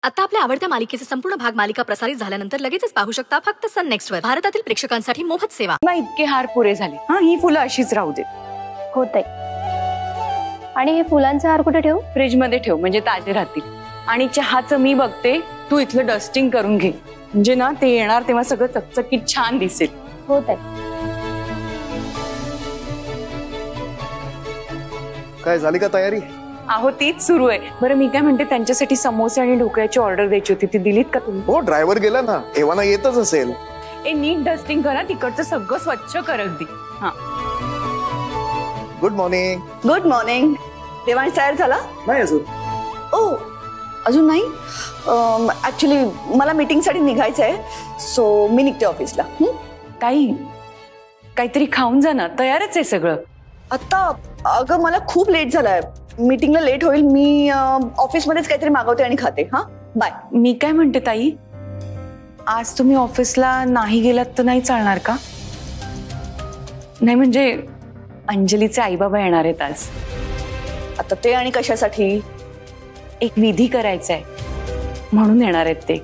आता आपल्या आवडत्या मालिकेचे संपूर्ण भाग मालिका प्रसारित झाल्यानंतर लगेचच पाहू शकता फक्त सन नेक्स्ट वर. भारतातील प्रेक्षकांसाठी मोफत सेवा. इतके हार पुरे झाले. ही फुलं अशीच राहू दे. होतंय. आणि हे फुलांचे हार कुठे ठेवू? फ्रीज मध्ये ठेव, म्हणजे ताजे राहतील. आणि चहाचं मी बघते, तू इथलं डस्टिंग करून घे, म्हणजे ना ते येणार तेव्हा सगळं चकचकीत छान दिसेल. होतंय. काय झाली का तयारी? अहो तीच सुरू आहे. बरं मी काय म्हणते, त्यांच्यासाठी समोसे आणि ढोकळ्याची ऑर्डर द्यायची होती, ती दिलीत का तुम्ही? हो, ड्रायव्हर गेला ना, एव्हाना येतच असेल. नीट डस्टिंग करा, तिकडचं सगळं स्वच्छ कर अगदी. Good morning. Good morning. Devansh तयार झाला? नाही अजून. ओ अजून नाही. ऍक्च्युली मला मीटिंग साठी निघायचं आहे, सो मी निघते ऑफिसला. ताई काहीतरी खाऊन जा ना, तयारच आहे सगळं. आता अगं मला खूप लेट झालाय, मीटिंगला लेट होईल. मी ऑफिसमध्येच काहीतरी मागवते आणि खाते. बाय. मी काय म्हणते ताई, आज तुम्ही ऑफिसला नाही गेलात तर नाही चालणार का? नाही म्हणजे अंजलीचे आई बाबा येणार आहेत आज. आता ते आणि कशासाठी? एक विधी करायचा आहे म्हणून येणार आहेत ते.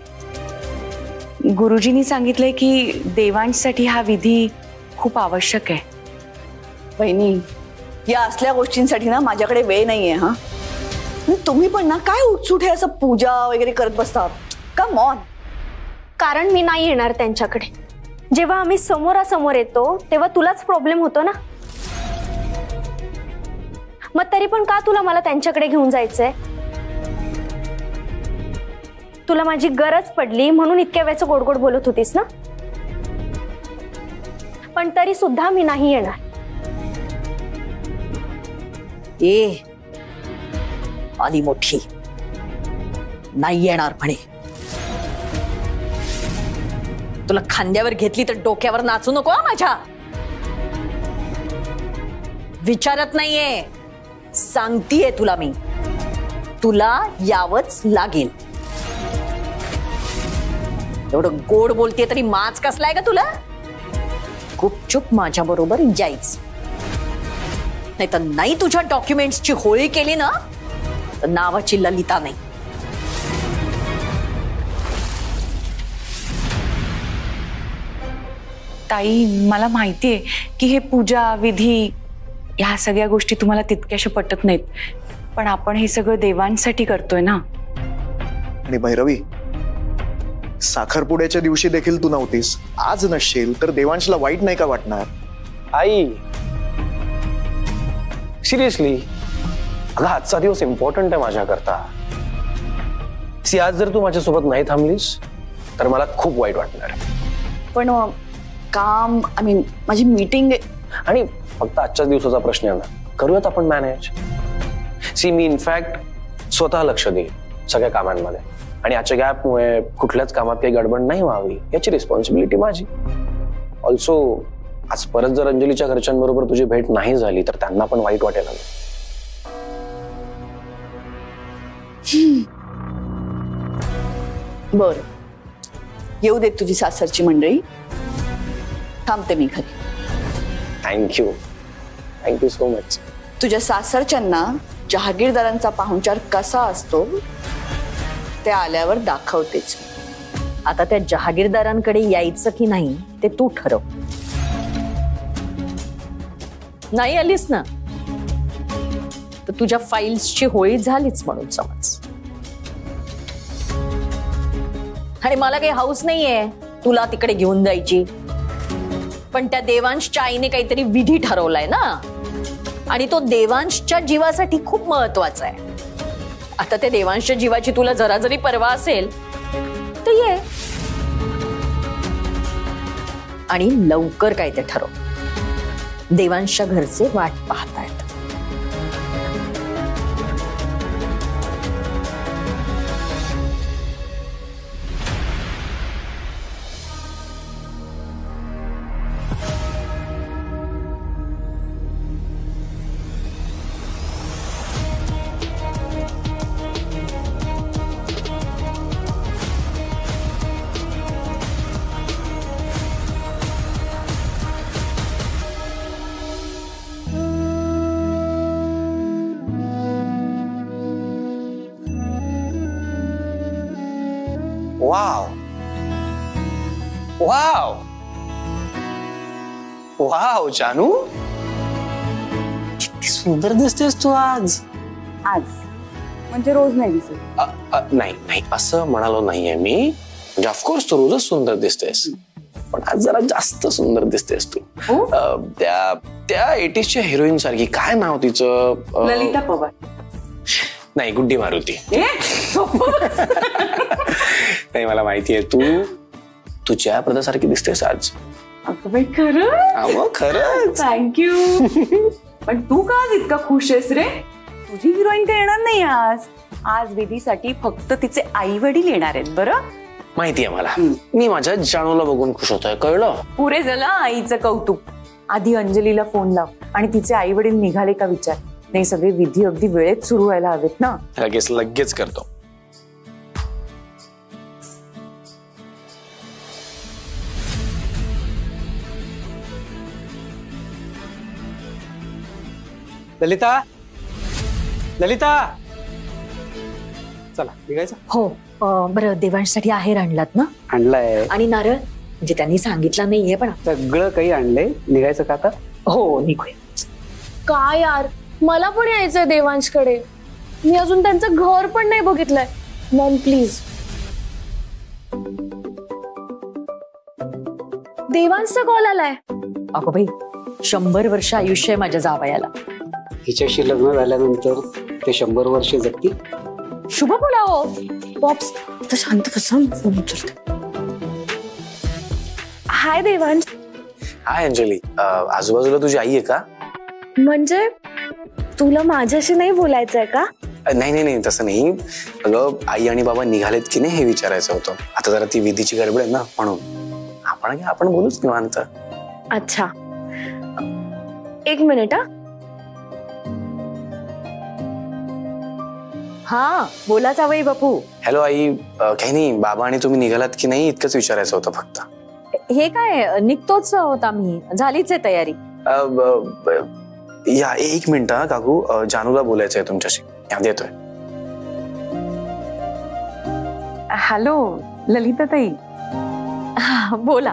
गुरुजींनी सांगितलंय की देवांशसाठी हा विधी खूप आवश्यक आहे. बहिणी, या असल्या गोष्टींसाठी ना माझ्याकडे वेळ नाहीये. तुम्ही पण ना काय उत्सुक आहे असं पूजा वगैरे करत बसता. Come on. कारण मी नाही येणार त्यांच्याकडे. जेव्हा आम्ही समोरासमोर येतो तेव्हा तुलाच प्रॉब्लेम होतो ना. मग तरी पण का तुला मला त्यांच्याकडे घेऊन जायचंय? तुला माझी गरज पडली म्हणून इतक्या वेळचं गोड गोड बोलत होतीस ना. पण तरी सुद्धा मी नाही येणार. आली मोठी नाही येणार म्हणे. तुला खांद्यावर घेतली तर डोक्यावर नाचू नको माझ्या. विचारत नाहीये, सांगतीये तुला मी. तुला यावंच लागेल. एवढं गोड बोलतेय तरी माच कसलाय का तुला? गुपचूप माझ्या बरोबर यायच, नाही तर नाही तुझ्या डॉक्युमेंट्सची होळी केली ना तर नावाची ललिता नाही. ताई मला माहितीये की हे पूजा विधी या सगळ्या गोष्टी तुम्हाला तितक्याशा पटत नाहीत, पण आपण हे सगळं देवांसाठी करतोय ना. आणि भैरवी, साखरपुड्याच्या दिवशी देखील तू नव्हतीस. आज नसशील तर देवांशला वाईट नाही का वाटणार? आई सिरियसली, अगं आजचा दिवस इम्पॉर्टंट आहे माझ्याकरता. सी आज जर तू माझ्यासोबत नाही थांबलीस तर मला खूप वाईट वाटणार. पण काम, आय मीन माझी मीटिंग, आणि फक्त आजच्याच दिवसाचा प्रश्न आहे ना, करूयात आपण मॅनेज. सी मी इनफॅक्ट स्वतः लक्ष देईन सगळ्या कामांमध्ये, आणि आजच्या गॅपमुळे कुठल्याच कामात काही गडबड नाही व्हावी याची रिस्पॉन्सिबिलिटी माझी. ऑल्सो आज परत जर अंजलीच्या घरच्यांबरोबर तुझी भेट नाही झाली तर त्यांना पण वाईट वाटेल. बर, येऊ देत तुझी सासरची मंडळी. थांबते मी घरी. Thank you so much. तुझ्या सासरच्यांना जहागीरदारांचा पाहुणचार कसा असतो ते आल्यावर दाखवतेच. आता त्या जहागीरदारांकडे यायचं की नाही ते तू ठरव. नाही आलीस ना तर तुझ्या फाईल्सची होळी झालीच म्हणून समज. आणि मला काही हाऊस नाहीये तुला तिकडे घेऊन जायची, पण त्या देवांशच्या आईने काहीतरी विधी ठरवलाय ना, आणि तो देवांशच्या जीवासाठी खूप महत्वाचा आहे. आता त्या देवांशच्या जीवाची तुला जरा जरी पर्वा असेल तर ये, आणि लवकर काय ते ठरव. देवांशच्या घरचे वाट पाहतायत. वाव वाव वाव जानू, किती सुंदर दिसतेस तू आज. आज म्हणजे रोज नाही दिसत. नाही नाही असं म्हणालो नाहीये मी. म्हणजे ऑफकोर्स तू रोजच सुंदर दिसतेस, पण आज जरा जास्त सुंदर दिसतेस तू. त्या त्या 80sच्या हिरोईन सारखी, काय नाव तिचं? ललिता पवार. नाही, गुड्डी मारुती. नाही, मला माहितीये तू जयाप्रदासारखी दिसतेस आज. खरं? खरंच. थँक्यू. पण तू का आज इतका खुश आहेस रे? तुझी हिरोईन काय येणार नाही आज. आज विधीसाठी फक्त तिचे आई वडील येणार आहेत. बरं, माहितीये मला. मी माझ्या जानूला बघून खुश होतोय, कळलं? पुरे झालं आईचं कौतुक. आधी अंजलीला फोन लाव आणि तिचे आई वडील निघाले का विचार. नाही, सगळे विधी अगदी वेळेत सुरू व्हायला हवेत ना. लगेच करतो. ललिता, ललिता, चला निघायचं. हो, बरं, देवांसाठी आहेर आणलात ना? आणलाय. आणि नारळ? म्हणजे त्यांनी सांगितलं नाहीये पण. सगळं काही आणलंय. निघायचं का आता? हो, निघूया. काय यार, मला पण यायचंय देवांशकडे. मी अजून त्यांचं घर पण नाही बघितलंय. Maugham please. देवांशचा कॉल आलाय. अगो बाई, 100 वर्ष आयुष्य आहे माझ्या जावयाला. हिच्याशी लग्न झाल्यानंतर ते 100 वर्ष जगतील. शुभ बोलावो. पॉप्स तर शांत बसा. फोन उचलते. हाय देवांश. हाय अंजली, आजूबाजूला तुझी आई आहे का? म्हणजे तुला माझ्याशी नाही बोलायचंय का? नाही, तसं नाही. अगं, आई आणि बाबा निघालेत की नाही हे विचारायचं होतं. आता जरा ती विधीची गडबड आहे ना, म्हणून आपण बोलूच निवांत. अच्छा, 1 मिनिट. हा, बोला जावई बापू. हॅलो आई, काही नाही, बाबा आणि तुम्ही निघालात की नाही इतकंच विचारायचं होतं फक्त. हे काय, निघतोच होता मी. झालीच आहे तयारी. या 1 मिनिट काकू, जानूला बोलायचंय तुमच्याशी. देतोय. हॅलो ललिता ताई. बोला.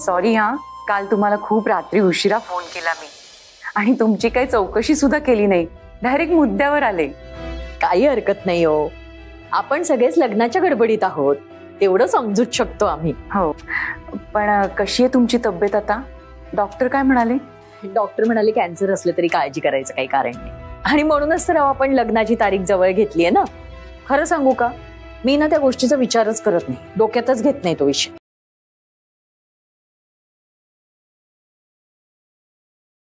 सॉरी हा, काल तुम्हाला खूप रात्री उशिरा फोन केला मी आणि तुमची काही चौकशी सुद्धा केली नाही. डायरेक्ट मुद्द्यावर आले. काही हरकत नाही हो, आपण सगळेच लग्नाच्या गडबडीत आहोत, तेवढं समजूच शकतो आम्ही. हो, पण कशी आहे तुमची तब्येत आता? डॉक्टर काय म्हणाले? डॉक्टर म्हणाले कॅन्सर असले तरी काळजी करायचं काही कारण नाही. आणि म्हणूनच तर आपण लग्नाची तारीख जवळ घेतलीये ना. खरं सांगू का, मी ना त्या गोष्टीचा विचारच करत नाही, डोक्यातच घेत नाही तो विषय.